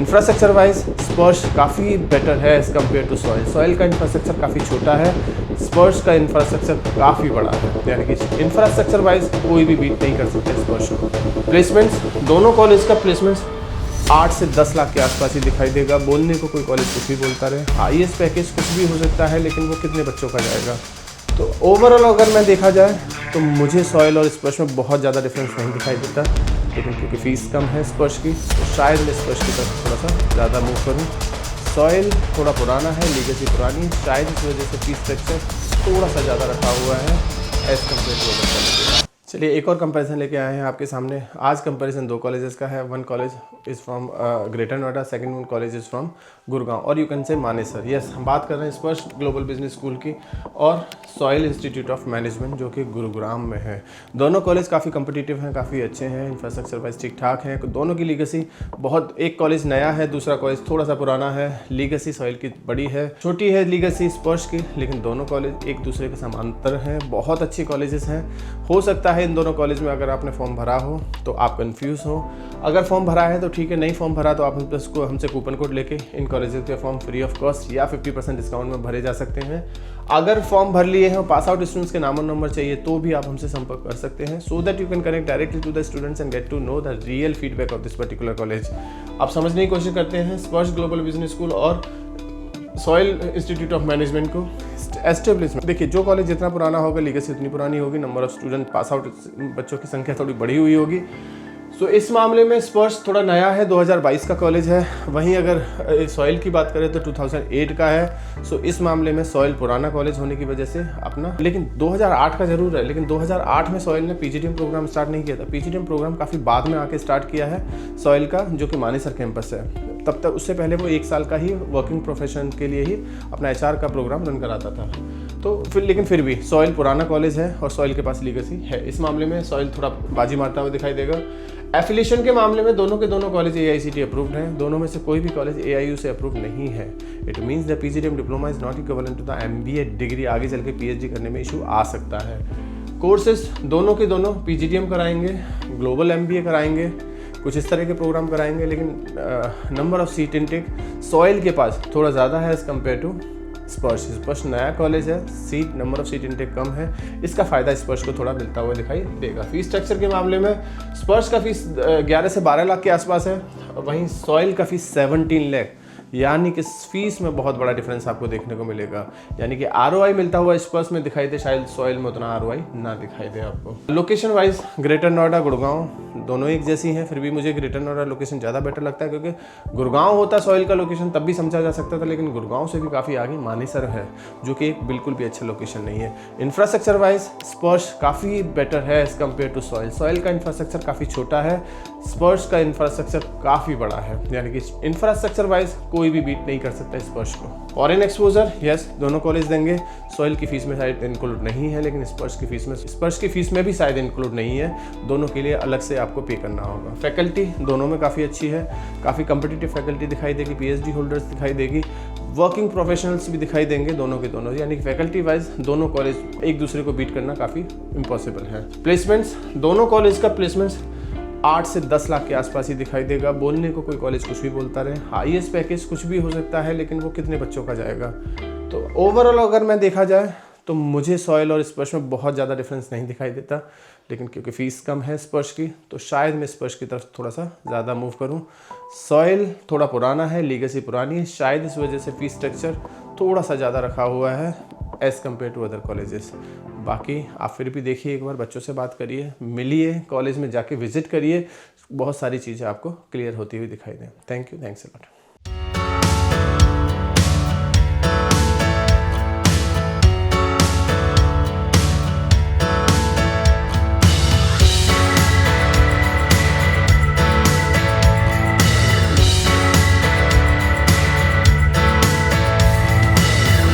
Infrastructure wise स्पर्श काफ़ी better है as compare to SOIL. SOIL का इंफ्रास्ट्रक्चर काफ़ी छोटा है, स्पर्श का इंफ्रास्ट्रक्चर काफ़ी बड़ा है, यानी कि इंफ्रास्ट्रक्चर वाइज कोई भी बीट नहीं कर सकते स्पर्श को। प्लेसमेंट्स, दोनों कॉलेज का प्लेसमेंट्स 8 से 10 लाख के आसपास ही दिखाई देगा। बोलने को कोई कॉलेज कुछ भी बोलता रहे, हाईएस्ट पैकेज कुछ भी हो सकता है, लेकिन वो कितने बच्चों का जाएगा। तो ओवरऑल अगर मैं देखा जाए तो मुझे सॉइल और स्पर्श में बहुत ज़्यादा डिफरेंस नहीं दिखाई देता, लेकिन क्योंकि फ़ीस कम है स्पर्श की तो शायद मैं स्पर्श की तरफ थोड़ा सा ज़्यादा मूव करूँ। सॉइल थोड़ा पुराना है, लीगेसी पुरानी, शायद इस वजह से फ़ीस स्ट्रक्चर थोड़ा सा ज़्यादा रखा हुआ है as compare to other colleges. चलिए एक और कंपैरिजन लेके आए हैं आपके सामने। आज कंपैरिजन दो कॉलेजेस का है। One college is from greater Noida, second one college is from Gurgaon, और you can say Manesar. Yes, हम बात कर रहे हैं स्पर्श ग्लोबल बिजनेस स्कूल की और सॉइल इंस्टीट्यूट ऑफ मैनेजमेंट जो कि गुरुग्राम में है। दोनों कॉलेज काफ़ी कम्पिटिटिव हैं, काफ़ी अच्छे हैं, इंफ्रास्ट्रक्चर वाइज ठीक ठाक हैं। दोनों की लीगेसी बहुत, एक कॉलेज नया है, दूसरा कॉलेज थोड़ा सा पुराना है। लीगेसी सॉइल की बड़ी है, छोटी है लीगेसी स्पर्श की, लेकिन दोनों कॉलेज एक दूसरे के समांतर हैं। बहुत अच्छी कॉलेजेस हैं। हो सकता है इन दोनों कॉलेज में अगर आपने फॉर्म भरा हो तो आप कंफ्यूज हो। अगर फॉर्म भरा है तो ठीक है, नहीं फॉर्म भरा तो आप हमसे कूपन कोड लेके इन कॉलेजेस के फॉर्म फ्री ऑफ कॉस्ट या 50% डिस्काउंट में भरे जा सकते हैं। अगर फॉर्म भर लिए हैं, पास आउट स्टूडेंट्स के नाम और नंबर चाहिए तो भी आप हमसे संपर्क कर सकते हैं, so that you can connect directly to the students and get to know the real feedback of this particular college. आप समझने की कोशिश करते हैं स्पर्श ग्लोबल बिजनेस स्कूल और सॉइल इंस्टीट्यूट ऑफ मैनेजमेंट को एस्टेब्लिशमेंट। देखिए, जो कॉलेज जितना पुराना होगा लीगेसी उतनी पुरानी होगी, number of student pass out बच्चों की संख्या थोड़ी बड़ी हुई होगी। सो इस मामले में स्पर्श थोड़ा नया है, 2022 का कॉलेज है। वहीं अगर सॉइल की बात करें तो 2008 का है। सो इस मामले में सॉइल पुराना कॉलेज होने की वजह से अपना, लेकिन 2008 का जरूर है, लेकिन 2008 में सॉइल ने पीजीडीएम प्रोग्राम स्टार्ट नहीं किया था। पीजीडीएम प्रोग्राम काफ़ी बाद में आके स्टार्ट किया है सॉइल का, जो कि मानेसर कैंपस है। तब तक उससे पहले वो 1 साल का ही वर्किंग प्रोफेशन के लिए ही अपना एचआर का प्रोग्राम रन कराता था। तो लेकिन फिर भी सॉइल पुराना कॉलेज है और सॉइल के पास लीगेसी है। इस मामले में सॉइल थोड़ा बाजी मारता हुआ दिखाई देगा। एफिलिएशन के मामले में दोनों के दोनों कॉलेज AICTE अप्रूव्ड हैं। दोनों में से कोई भी कॉलेज AIU से अप्रूव नहीं है। It means the PGDM diploma is not equivalent to the MBA degree. आगे चल के PhD करने में इशू आ सकता है। कोर्सेज दोनों के दोनों PGDM कराएंगे, ग्लोबल MBA कराएंगे, कुछ इस तरह के प्रोग्राम कराएंगे, लेकिन number of seat intake soil के पास थोड़ा ज़्यादा है एज़ कम्पेयर टू स्पर्श। स्पर्श नया कॉलेज है, seat number of seat intake कम है, इसका फ़ायदा स्पर्श को थोड़ा मिलता हुआ दिखाई देगा। फीस स्ट्रक्चर के मामले में स्पर्श का फीस 11 से 12 लाख के आसपास है, वहीं सॉइल का फीस 17 लाख, यानी कि फीस में बहुत बड़ा डिफरेंस आपको देखने को मिलेगा। यानी कि ROI मिलता हुआ स्पर्श में दिखाई दे, शायद सॉइल में उतना ROI ना दिखाई दे आपको। Location wise greater Noida Gurgaon दोनों एक जैसी हैं, फिर भी मुझे ग्रेटर नोएडा लोकेशन ज़्यादा बेटर लगता है, क्योंकि गुड़गांव होता सॉइल का लोकेशन तब भी समझा जा सकता था, लेकिन गुड़गांव से भी काफ़ी आगे मानेसर है, जो कि एक बिल्कुल भी अच्छा लोकेशन नहीं है। इंफ्रास्ट्रक्चर वाइज स्पर्श काफ़ी बेटर है as compare to SOIL. SOIL का इंफ्रास्ट्रक्चर काफ़ी छोटा है, स्पर्श का इंफ्रास्ट्रक्चर काफ़ी बड़ा है, यानी कि इंफ्रास्ट्रक्चर वाइज कोई भी बीट नहीं कर सकता स्पर्श को। फॉरेन एक्सपोजर, यस, दोनों कॉलेज देंगे। सॉइल की फीस में शायद इंक्लूड नहीं है, लेकिन स्पर्श की फीस में भी शायद इंक्लूड नहीं है। दोनों के लिए अलग से आपको पे करना होगा। फैकल्टी दोनों में काफ़ी अच्छी है, काफ़ी कम्पिटिटिव फैकल्टी दिखाई देगी, PhD होल्डर्स दिखाई देगी, वर्किंग प्रोफेशनल्स भी दिखाई देंगे दोनों के दोनों, यानी कि फैकल्टी वाइज दोनों कॉलेज एक दूसरे को बीट करना काफ़ी इम्पॉसिबल है। प्लेसमेंट्स, दोनों कॉलेज का प्लेसमेंट्स 8 से 10 लाख के आसपास ही दिखाई देगा। बोलने को कोई कॉलेज कुछ भी बोलता रहे, हाईएस्ट पैकेज कुछ भी हो सकता है, लेकिन वो कितने बच्चों का जाएगा। तो ओवरऑल अगर मैं देखा जाए तो मुझे सॉइल और स्पर्श में बहुत ज़्यादा डिफरेंस नहीं दिखाई देता, लेकिन क्योंकि फ़ीस कम है स्पर्श की तो शायद मैं स्पर्श की तरफ थोड़ा सा ज़्यादा मूव करूं। सॉइल थोड़ा पुराना है, लीगेसी पुरानी है, शायद इस वजह से फ़ीस स्ट्रक्चर थोड़ा सा ज़्यादा रखा हुआ है as compare to other colleges. बाकी आप फिर भी देखिए, एक बार बच्चों से बात करिए, मिलिए, कॉलेज में जाके विजिट करिए, बहुत सारी चीज़ें आपको क्लियर होती हुई दिखाई दें। Thank you, thanks a lot.